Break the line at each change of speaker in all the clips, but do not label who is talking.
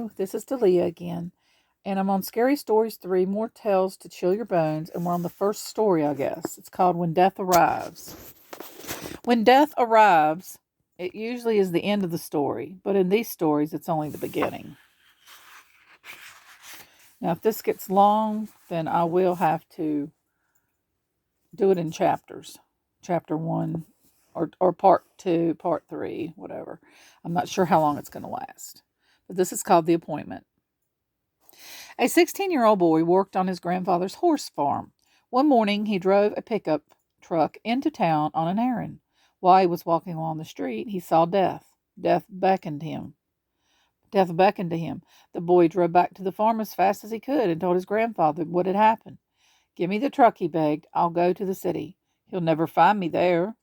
Hello, this is Dalia again, and I'm on Scary Stories 3, More Tales to Chill Your Bones, and we're on the first story, I guess. It's called When Death Arrives. When death arrives, it usually is the end of the story, but in these stories, it's only the beginning. Now, if this gets long, then I will have to do it in chapters. Chapter 1, or part 2, part 3, whatever. I'm not sure how long it's going to last. But this is called The Appointment. A 16-year-old boy worked on his grandfather's horse farm. One morning, he drove a pickup truck into town on an errand. While he was walking along the street, he saw Death. Death beckoned to him. The boy drove back to the farm as fast as he could and told his grandfather what had happened. "Give me the truck," he begged. "I'll go to the city. He'll never find me there."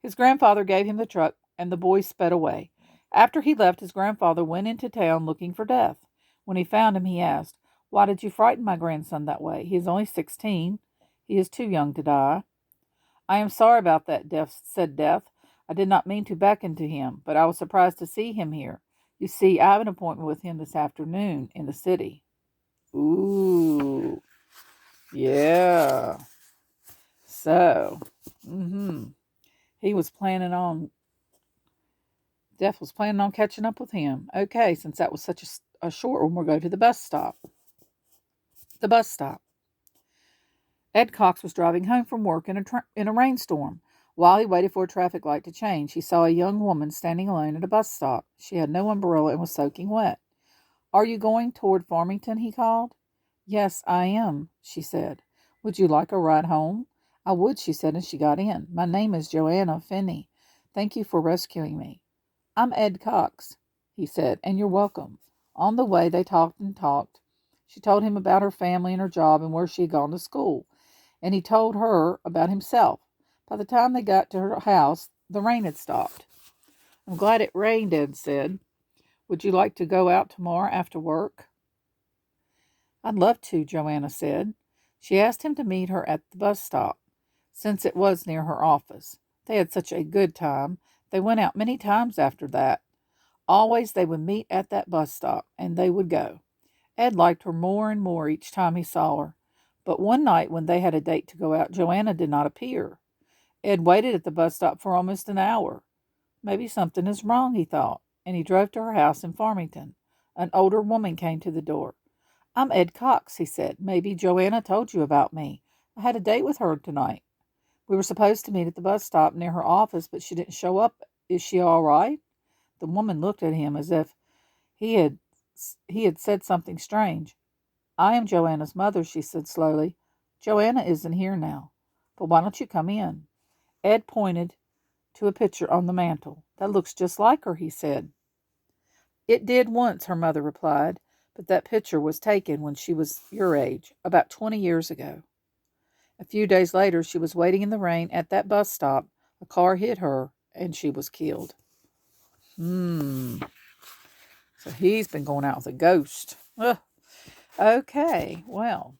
His grandfather gave him the truck, and the boy sped away. After he left, his grandfather went into town looking for Death. When he found him, he asked, "Why did you frighten my grandson that way? He is only 16. He is too young to die." "I am sorry about that," said Death. "I did not mean to beckon to him, but I was surprised to see him here. You see, I have an appointment with him this afternoon in the city." Ooh, yeah. So, he was planning on, Death was planning on catching up with him. Okay, since that was such a short one, we'll go to the bus stop. The bus stop. Ed Cox was driving home from work in a rainstorm. While he waited for a traffic light to change, he saw a young woman standing alone at a bus stop. She had no umbrella and was soaking wet. "Are you going toward Farmington?" he called. "Yes, I am," she said. "Would you like a ride home?" "I would," she said, and she got in. "My name is Joanna Finney. Thank you for rescuing me." "I'm Ed Cox," he said, "and you're welcome." On the way, they talked and talked. She told him about her family and her job and where she had gone to school, and he told her about himself. By the time they got to her house, the rain had stopped. "I'm glad it rained," Ed said. "Would you like to go out tomorrow after work?" "I'd love to," Joanna said. She asked him to meet her at the bus stop, since it was near her office. They had such a good time. They went out many times after that. Always they would meet at that bus stop, and they would go. Ed liked her more and more each time he saw her. But one night when they had a date to go out, Joanna did not appear. Ed waited at the bus stop for almost an hour. Maybe something is wrong, he thought, and he drove to her house in Farmington. An older woman came to the door. "I'm Ed Cox," he said. "Maybe Joanna told you about me. I had a date with her tonight. We were supposed to meet at the bus stop near her office, but she didn't show up. Is she all right?" The woman looked at him as if he had said something strange. "I am Joanna's mother," she said slowly. "Joanna isn't here now. But why don't you come in?" Ed pointed to a picture on the mantel. "That looks just like her," he said. "It did once," her mother replied, "but that picture was taken when she was your age, about 20 years ago." A few days later, she was waiting in the rain at that bus stop. A car hit her, and she was killed. So he's been going out with a ghost. Ugh. Okay, well,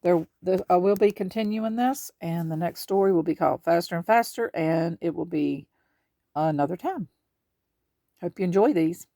I will be continuing this, and the next story will be called Faster and Faster, and it will be another time. Hope you enjoy these.